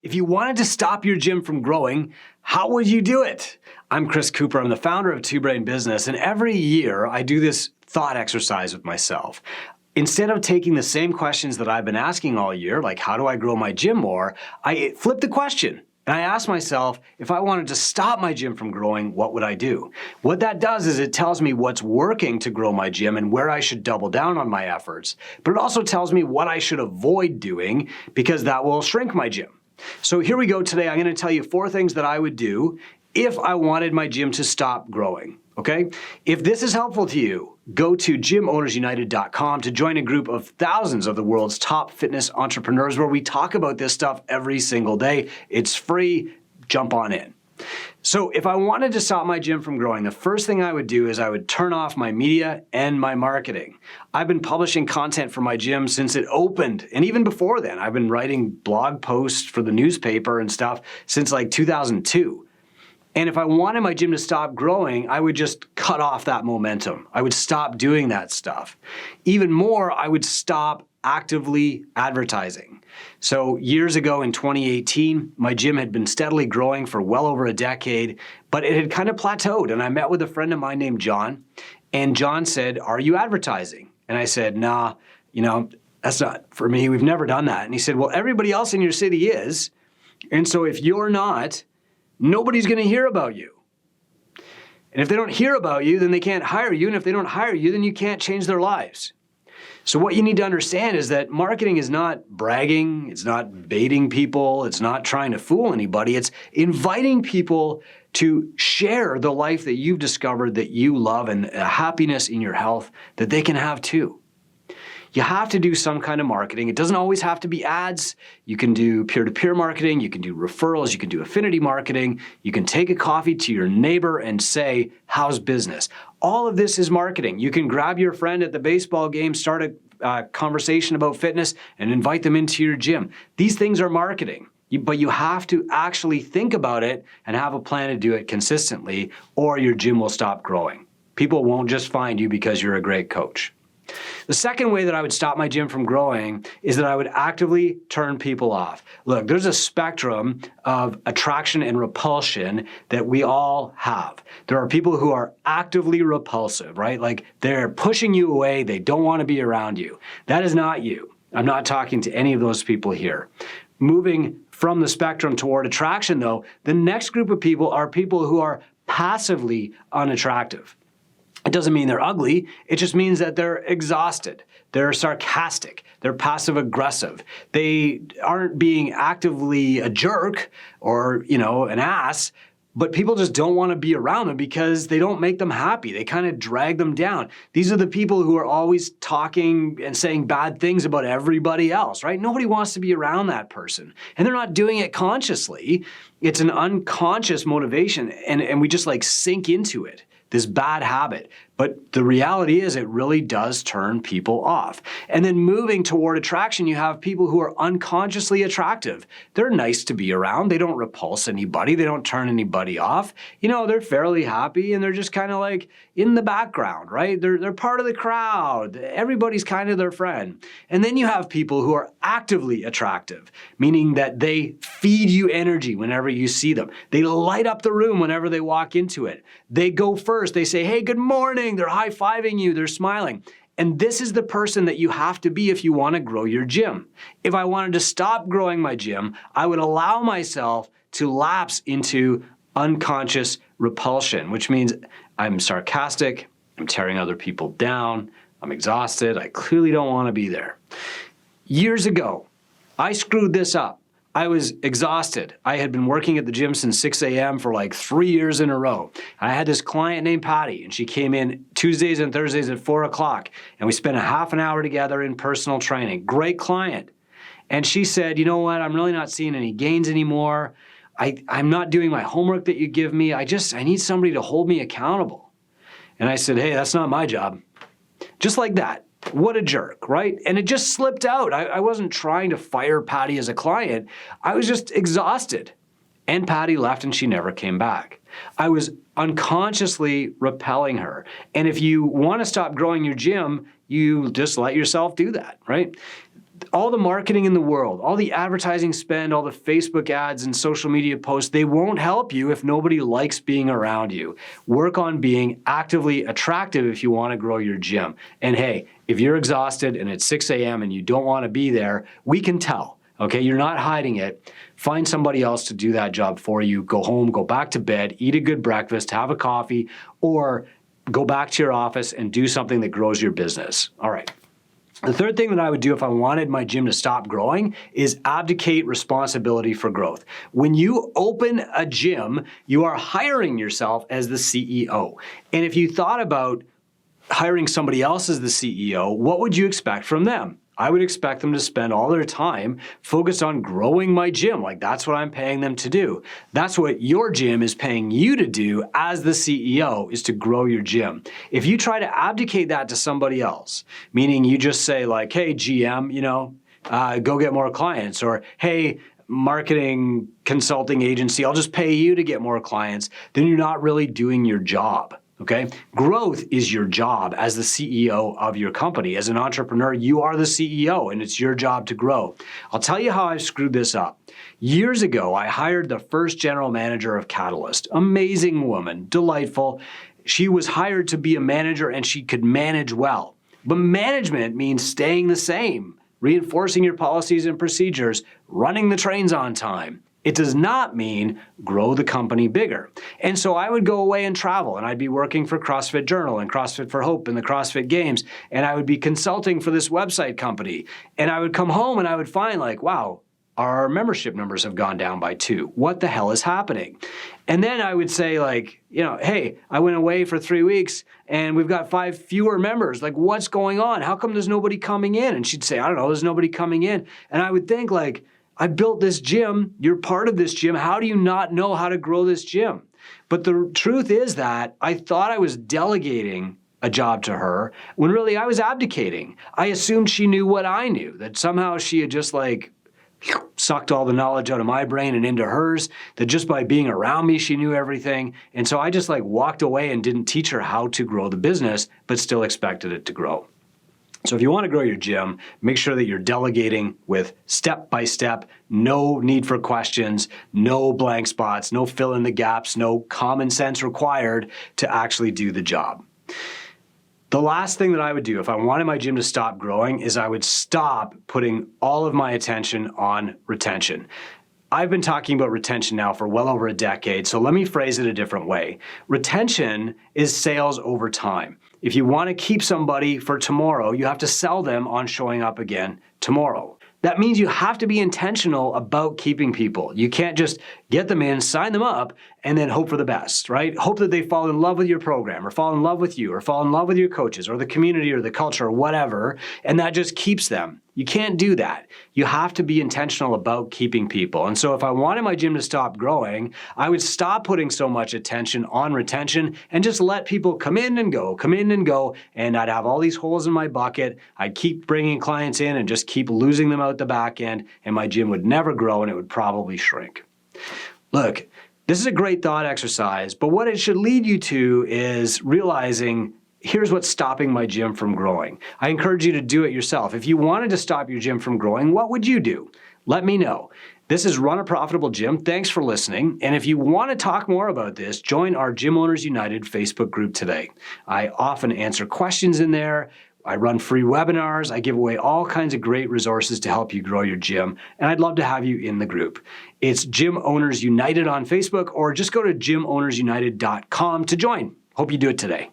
If you wanted to stop your gym from growing, how would you do it? I'm Chris Cooper. I'm the founder of Two Brain Business, and every year I do this thought exercise with myself. Instead of taking the same questions that I've been asking all year, like how do I grow my gym more, I flip the question. And I ask myself, if I wanted to stop my gym from growing, what would I do? What that does is it tells me what's working to grow my gym and where I should double down on my efforts. But it also tells me what I should avoid doing because that will shrink my gym. So here we go today. I'm going to tell you 4 things that I would do if I wanted my gym to stop growing. Okay? If this is helpful to you, go to gymownersunited.com to join a group of thousands of the world's top fitness entrepreneurs where we talk about this stuff every single day. It's free. Jump on in. So if I wanted to stop my gym from growing, the first thing I would do is I would turn off my media and my marketing. I've been publishing content for my gym since it opened. And even before then, I've been writing blog posts for the newspaper and stuff since like 2002. And if I wanted my gym to stop growing, I would just cut off that momentum. I would stop doing that stuff. Even more, I would stop actively advertising. So years ago in 2018, my gym had been steadily growing for well over a decade, but it had kind of plateaued. And I met with a friend of mine named John, and John said, "Are you advertising?" And I said, "Nah, that's not for me. We've never done that." And he said, "Well, everybody else in your city is. And so if you're not, nobody's going to hear about you. And if they don't hear about you, then they can't hire you. And if they don't hire you, then you can't change their lives." So what you need to understand is that marketing is not bragging, it's not baiting people, it's not trying to fool anybody, it's inviting people to share the life that you've discovered that you love and a happiness in your health that they can have too. You have to do some kind of marketing. It doesn't always have to be ads. You can do peer-to-peer marketing, you can do referrals, you can do affinity marketing, you can take a coffee to your neighbor and say, "How's business?" All of this is marketing. You can grab your friend at the baseball game, start a conversation about fitness, and invite them into your gym. These things are marketing, but you have to actually think about it and have a plan to do it consistently, or your gym will stop growing. People won't just find you because you're a great coach. The second way that I would stop my gym from growing is that I would actively turn people off. Look, there's a spectrum of attraction and repulsion that we all have. There are people who are actively repulsive, right? Like they're pushing you away. They don't want to be around you. That is not you. I'm not talking to any of those people here. Moving from the spectrum toward attraction, though, the next group of people are people who are passively unattractive. It doesn't mean they're ugly. It just means that they're exhausted. They're sarcastic. They're passive aggressive. They aren't being actively a jerk or, an ass, but people just don't want to be around them because they don't make them happy. They kind of drag them down. These are the people who are always talking and saying bad things about everybody else, right? Nobody wants to be around that person. And they're not doing it consciously. It's an unconscious motivation, and we just sink into it. This bad habit. But the reality is it really does turn people off. And then moving toward attraction, you have people who are unconsciously attractive. They're nice to be around. They don't repulse anybody. They don't turn anybody off. They're fairly happy and they're just kind of in the background, right? They're part of the crowd. Everybody's kind of their friend. And then you have people who are actively attractive, meaning that they feed you energy whenever you see them. They light up the room whenever they walk into it. They go first. They say, "Hey, good morning." They're high-fiving you. They're smiling. And this is the person that you have to be if you want to grow your gym. If I wanted to stop growing my gym, I would allow myself to lapse into unconscious repulsion, which means I'm sarcastic, I'm tearing other people down, I'm exhausted, I clearly don't want to be there. Years ago, I screwed this up. I was exhausted. I had been working at the gym since 6 a.m. for 3 years in a row. I had this client named Patty, and she came in Tuesdays and Thursdays at 4 o'clock, and we spent a half an hour together in personal training. Great client. And she said, "You know what? I'm really not seeing any gains anymore. I'm not doing my homework that you give me. I need somebody to hold me accountable." And I said, "Hey, that's not my job." Just like that. What a jerk, right? And it just slipped out. I wasn't trying to fire Patty as a client. I was just exhausted. And Patty left and she never came back. I was unconsciously repelling her. And if you want to stop growing your gym, you just let yourself do that, right? All the marketing in the world, all the advertising spend, all the Facebook ads and social media posts, they won't help you if nobody likes being around you. Work on being actively attractive if you want to grow your gym. And hey, if you're exhausted and it's 6 a.m. and you don't want to be there, we can tell, okay? You're not hiding it. Find somebody else to do that job for you. Go home, go back to bed, eat a good breakfast, have a coffee, or go back to your office and do something that grows your business. All right. The third thing that I would do if I wanted my gym to stop growing is abdicate responsibility for growth. When you open a gym, you are hiring yourself as the CEO. And if you thought about hiring somebody else as the CEO, what would you expect from them? I would expect them to spend all their time focused on growing my gym. Like, that's what I'm paying them to do. That's what your gym is paying you to do as the CEO, is to grow your gym. If you try to abdicate that to somebody else, meaning you just say like, hey, GM, go get more clients, or hey, marketing consulting agency, I'll just pay you to get more clients, then you're not really doing your job. Okay? Growth is your job as the CEO of your company. As an entrepreneur, you are the CEO and it's your job to grow. I'll tell you how I screwed this up. Years ago, I hired the first general manager of Catalyst. Amazing woman, delightful. She was hired to be a manager and she could manage well. But management means staying the same, reinforcing your policies and procedures, running the trains on time. It does not mean grow the company bigger. And so I would go away and travel, and I'd be working for CrossFit Journal and CrossFit for Hope and the CrossFit Games, and I would be consulting for this website company. And I would come home and I would find like, wow, our membership numbers have gone down by 2. What the hell is happening? And then I would say like, hey, I went away for 3 weeks and we've got 5 fewer members. Like, what's going on? How come there's nobody coming in? And she'd say, I don't know, there's nobody coming in. And I would think like, I built this gym, you're part of this gym, how do you not know how to grow this gym? But the truth is that I thought I was delegating a job to her when really I was abdicating. I assumed she knew what I knew, that somehow she had just like sucked all the knowledge out of my brain and into hers, that just by being around me, she knew everything. And so I just like walked away and didn't teach her how to grow the business, but still expected it to grow. So if you want to grow your gym, make sure that you're delegating with step-by-step, no need for questions, no blank spots, no fill in the gaps, no common sense required to actually do the job. The last thing that I would do if I wanted my gym to stop growing is I would stop putting all of my attention on retention. I've been talking about retention now for well over a decade, so let me phrase it a different way. Retention is sales over time. If you want to keep somebody for tomorrow, you have to sell them on showing up again tomorrow. That means you have to be intentional about keeping people. You can't just get them in, sign them up, and then hope for the best, right? Hope that they fall in love with your program or fall in love with you or fall in love with your coaches or the community or the culture or whatever, and that just keeps them. You can't do that. You have to be intentional about keeping people. And so if I wanted my gym to stop growing, I would stop putting so much attention on retention and just let people come in and go, and I'd have all these holes in my bucket. I'd keep bringing clients in and just keep losing them out the back end, and my gym would never grow and it would probably shrink. Look, this is a great thought exercise, but what it should lead you to is realizing here's what's stopping my gym from growing. I encourage you to do it yourself. If you wanted to stop your gym from growing, what would you do? Let me know. This is Run a Profitable Gym. Thanks for listening. And if you want to talk more about this, join our Gym Owners United Facebook group today. I often answer questions in there. I run free webinars. I give away all kinds of great resources to help you grow your gym. And I'd love to have you in the group. It's Gym Owners United on Facebook, or just go to gymownersunited.com to join. Hope you do it today.